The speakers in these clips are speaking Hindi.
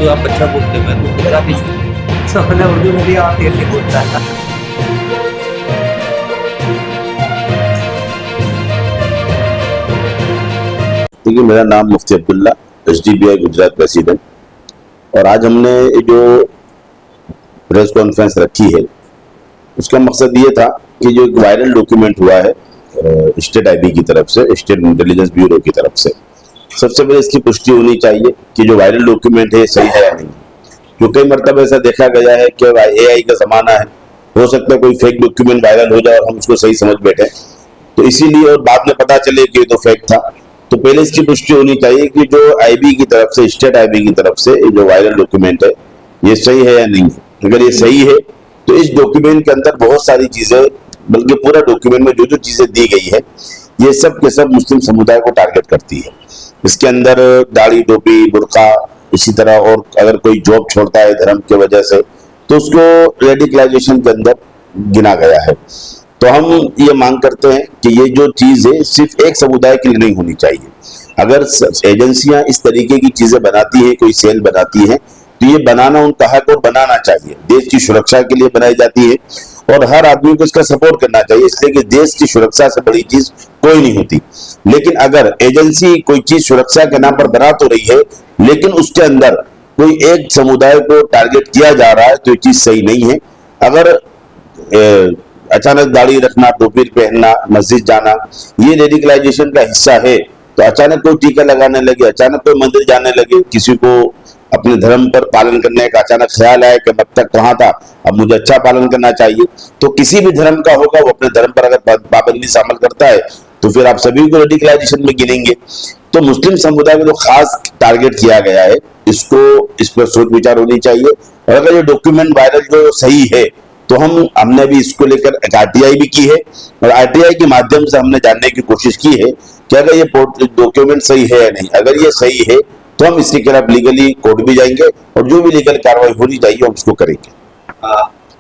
तो आप अच्छा बोलते हो, मैं तो गुजराती हूँ। तो मैंने उर्दू में दिया, आप कैसे बोलता था? देखिए, मेरा नाम मुफ्ती अब्दुल्ला, HDBI गुजरात प्रेसिडेंट। और आज हमने जो प्रेस कॉन्फ्रेंस रखी है उसका मकसद ये था कि जो एक वायरल डॉक्यूमेंट हुआ है स्टेट IB की तरफ से, स्टेट इंटेलिजेंस ब्यूरो की तरफ से, सबसे पहले इसकी पुष्टि होनी चाहिए कि जो वायरल डॉक्यूमेंट है सही है या नहीं। जो कई मरतबा ऐसा देखा गया है कि AI का जमाना है, हो सकता है कोई फेक डॉक्यूमेंट वायरल हो जाए और हम उसको सही समझ बैठे, तो इसीलिए और बाद में पता चले कि ये तो फेक था। तो पहले इसकी पुष्टि होनी चाहिए कि जो IB की तरफ से, स्टेट IB की तरफ से जो वायरल डॉक्यूमेंट है ये सही है या नहीं है। अगर ये सही है तो इस डॉक्यूमेंट के अंदर बहुत सारी चीजें, बल्कि पूरा डॉक्यूमेंट में जो जो चीजें दी गई है ये सब के सब मुस्लिम समुदाय को टारगेट करती है। इसके अंदर दाढ़ी, टोपी, बुर्का, इसी तरह, और अगर कोई जॉब छोड़ता है धर्म की वजह से तो उसको रेडिकलाइजेशन के अंदर गिना गया है। तो हम ये मांग करते हैं कि ये जो चीज है सिर्फ एक समुदाय के लिए नहीं होनी चाहिए। अगर एजेंसियां इस तरीके की चीजें बनाती है, कोई सेल बनाती है, तो ये बनाना उनका हक और बनाना चाहिए। देश की सुरक्षा के लिए बनाई जाती है और हर आदमी को इसका सपोर्ट करना चाहिए, इसलिए कि देश की सुरक्षा से बड़ी चीज कोई नहीं होती। लेकिन अगर एजेंसी कोई चीज सुरक्षा के नाम पर बना तो रही है, लेकिन उसके अंदर कोई एक समुदाय को टारगेट किया जा रहा है, तो ये चीज सही नहीं है। अगर अचानक दाढ़ी रखना, टोपी पहनना, मस्जिद जाना ये रेडिकलाइजेशन का हिस्सा है, तो अचानक कोई टीका लगाने लगे, अचानक कोई मंदिर जाने लगे, किसी को अपने धर्म पर पालन करने का अचानक ख्याल आया कि अब तक कहाँ था, अब मुझे अच्छा पालन करना चाहिए, तो किसी भी धर्म का होगा वो अपने धर्म पर अगर पाबंदी शामिल करता है तो फिर आप सभी को रेडिकलाइजेशन में गिनेंगे। तो मुस्लिम समुदाय को जो खास टारगेट किया गया है, इस पर सोच विचार होनी चाहिए। और अगर ये डॉक्यूमेंट वायरल जो सही है तो हमने भी इसको लेकर एक RTI भी की है, और RTI के माध्यम से हमने जानने की कोशिश की है कि अगर ये डॉक्यूमेंट सही है या नहीं। अगर ये सही है तो हम इसके खिलाफ लीगली कोर्ट भी जाएंगे और जो भी लीगल कार्रवाई होनी चाहिए हम उसको करेंगे।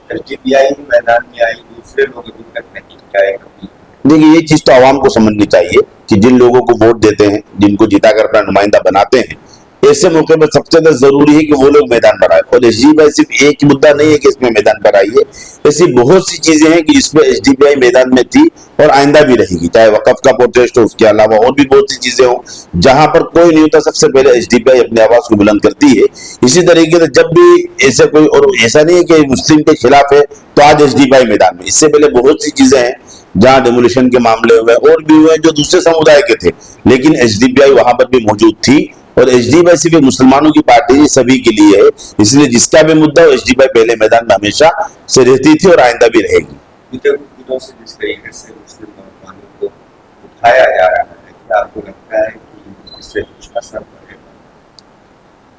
HDBI मैदान में आई, दूसरे लोग अभी तक नहीं गए कभी। देखिए, ये चीज तो आवाम को समझनी चाहिए कि जिन लोगों को वोट देते हैं, जिनको जिताकर अपना नुमाइंदा बनाते हैं, ऐसे मौके पर सबसे ज्यादा जरूरी है कि वो लोग मैदान पर आए। और HDBI सिर्फ एक मुद्दा नहीं है कि इसमें मैदान पर आई है, ऐसी बहुत सी चीजें हैं कि जिसमें HDBI मैदान में थी और आइंदा भी रहेगी, चाहे वक़्फ़ का प्रोटेस्ट हो, उसके अलावा और भी बहुत सी चीजें हो जहां पर कोई नहीं होता, सबसे पहले HDBI अपनी आवाज को बुलंद करती है। इसी तरीके से जब भी ऐसे कोई, और ऐसा नहीं है कि मुस्लिम के खिलाफ है तो आज HDBI मैदान में, इससे पहले बहुत सी चीजें हैं जहां डेमोलिशन के मामले हुए और भी हुए जो दूसरे समुदाय के थे, लेकिन HDBI वहां पर भी मौजूद थी। और HDBI सिर्फ मुसलमानों की पार्टी सभी के लिए है, इसलिए जिसका भी मुद्दा हो HDBI पहले मैदान में हमेशा से रहती थी और आइंदा भी रहेगी। दिनों से जिस तरीके से मुस्लिम नौजवानों को उठाया जा रहा है, क्या आपको लगता है कि इससे कुछ असर पड़ेगा?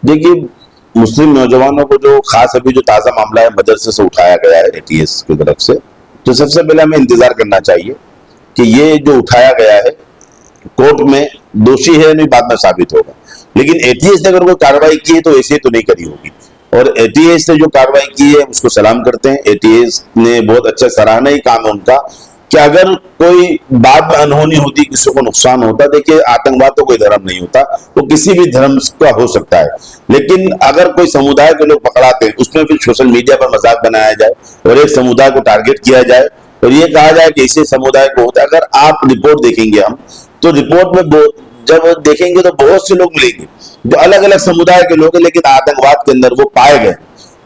देखिए, मुस्लिम नौजवानों को जो खास अभी जो ताज़ा मामला है मदरसे से उठाया गया है ATS की तरफ से, तो सबसे पहले हमें इंतजार करना चाहिए कि ये जो उठाया गया है कोर्ट में दोषी है नहीं, बाद में साबित होगा। लेकिन ATS ने अगर कोई कार्रवाई की है तो ऐसे तो नहीं करी होगी, और ATS ने जो कार्रवाई की है उसको सलाम करते हैं। ATS ने बहुत अच्छा सराहनीय काम है उनका कि अगर कोई बाद में अनहोनी होती, किसी को नुकसान होता, देखिए आतंकवाद तो कोई धर्म नहीं होता, वो किसी भी धर्म का हो सकता है, लेकिन अगर कोई समुदाय के लोग पकड़ाते हैं उसमें फिर सोशल मीडिया पर मजाक बनाया जाए और एक समुदाय को टारगेट किया जाए और ये कहा जाए कि इसी समुदाय को होता है। अगर आप रिपोर्ट देखेंगे हम, तो रिपोर्ट में जब देखेंगे तो बहुत से लोग मिलेंगे जो अलग अलग समुदाय के लोग हैं, लेकिन आतंकवाद के अंदर वो पाए गए।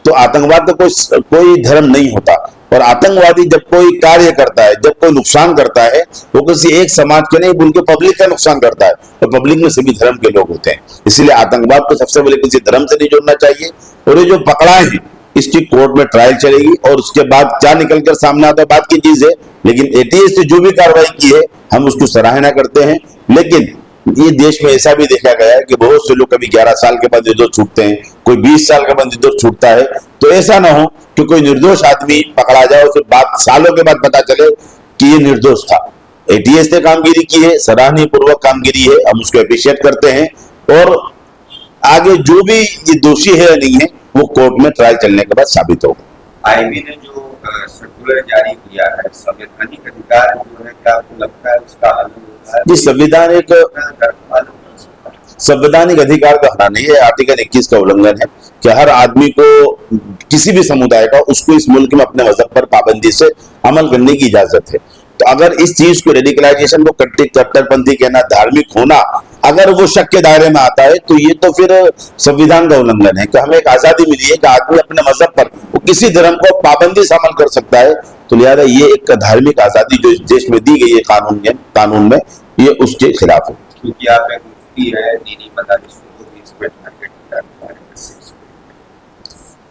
तो आतंकवाद तो कोई धर्म नहीं होता, और आतंकवादी जब कोई कार्य करता है, जब कोई नुकसान करता है, वो किसी एक समाज के नहीं बल्कि पब्लिक का नुकसान करता है, और पब्लिक में सभी धर्म के लोग होते हैं। इसलिए आतंकवाद को सबसे पहले किसी धर्म से नहीं जोड़ना चाहिए। और ये जो पकड़ाए हैं इसकी कोर्ट में ट्रायल चलेगी और उसके बाद क्या निकलकर सामने आता है बात की चीज है, लेकिन ATS ने जो भी कार्रवाई की है हम उसको सराहना करते हैं। लेकिन ये देश में ऐसा भी देखा गया है कि बहुत से लोग कभी 11 साल के बाद निर्दोष छूटते हैं, कोई 20 साल के बाद निर्दोष छूटता है। तो ऐसा ना हो कि कोई निर्दोष आदमी पकड़ा जाए और फिर बाद सालों के बाद पता चले कि ये निर्दोष था। ATS ने कामगिरी की है, सराहनीय पूर्वक कामगिरी है, हम उसको अप्रिशिएट करते हैं। और आगे जो भी ये दोषी है या नहीं है वो कोर्ट में ट्रायल चलने के बाद साबित होगा। IB ने जो सर्कुलर जारी किया है, संवैधानिक अधिकार जो है, क्या आपको लगता है उसका हल होगा? जी, संविधान एक संवैधानिक अधिकार का हनन है, ये आर्टिकल 21 का उल्लंघन है कि हर आदमी को, किसी भी समुदाय का, उसको इस मुल्क में अपने मजहब पर पाबंदी से अमल करने की इजाजत है। तो अगर इस चीज को, रेडिकलाइजेशन को कट्टरपंथी कहना, धार्मिक होना, अगर वो शक के दायरे में आता है तो ये तो फिर संविधान का उल्लंघन है कि हमें एक आजादी मिली है कि आदमी अपने मजहब पर वो किसी धर्म को पाबंदी से अमल कर सकता है। तो लिहाजा ये एक धार्मिक आजादी जो इस देश में दी गई है कानून में, ये उसके खिलाफ है। क्योंकि आप एक मुफ्ती है, दीनी मदारिसों को भी इसमें टारगेट किया गया है।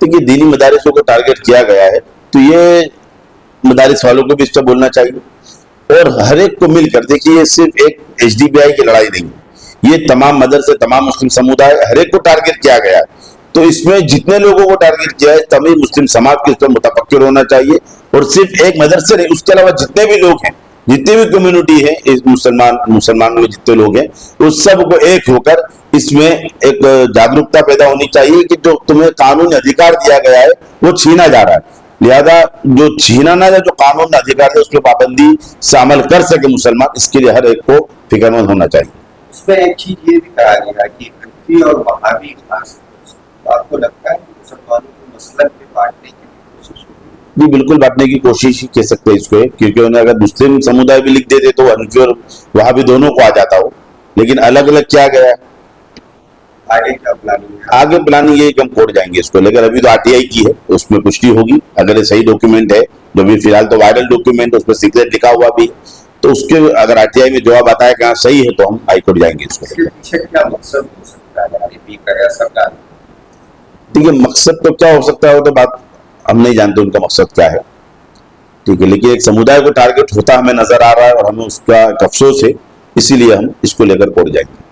देखिए, दीनी मदारिसों को टारगेट किया गया है तो ये मदारिस वालों को भी इस पर बोलना चाहिए और हर एक को मिलकर, देखिए ये सिर्फ एक HDBI की लड़ाई नहीं है, ये तमाम मदरसे, तमाम मुस्लिम समुदाय, हर एक को टारगेट किया गया है। तो इसमें जितने लोगों को टारगेट किया है, तमाम मुस्लिम समाज के इस पर मुतफक्किर होना चाहिए और सिर्फ एक मदरसे नहीं, उसके अलावा जितने भी लोग हैं, जितनी भी कम्युनिटी है, इस मुसलमान में जितने लोग हैं, उस सबको एक होकर इसमें एक जागरूकता पैदा होनी चाहिए कि जो तुम्हें कानूनी अधिकार दिया गया है वो छीना जा रहा है। लिहाजा जो छीनाना या जो कानून अधिकार है उस पर पाबंदी से अमल कर सके मुसलमान, इसके लिए हर एक को फिक्रमंद होना चाहिए। उसमें एक चीज ये भी कहा गया कि हनफी और वहाबी खास, तो आपको लगता है कि मुसलमानों को मसलन में बांटने की कोशिश होगी? जी बिल्कुल, बांटने की कोशिश ही कह सकते हैं इसको, क्योंकि उन्हें अगर मुस्लिम समुदाय भी लिख देते तो हनफी और वहाबी दोनों को आ जाता हो, लेकिन अलग अलग किया गया है। आगे क्या प्लानिंग है? आगे प्लानिंग ये कि हम कोर्ट जाएंगे इसको लेकर, अभी तो RTI की है, उसमें पुष्टि होगी। अगर ये सही डॉक्यूमेंट है, जो भी फिलहाल तो वायरल डॉक्यूमेंट है, उसमें सीक्रेट लिखा हुआ भी, तो उसके अगर RTI में जवाब आता है कि हाँ सही है तो हम हाईकोर्ट जाएंगे इसको इसके लेकर। पीछे क्या मकसद हो सकता है RP का या सरकार? ठीक है, मकसद तो क्या हो सकता है वो तो बात हम नहीं जानते उनका मकसद क्या है, ठीक है, लेकिन एक समुदाय को टारगेट होता हमें नजर आ रहा है और हमें उसका एक अफसोस है, इसीलिए हम इसको लेकर कोर्ट जाएंगे।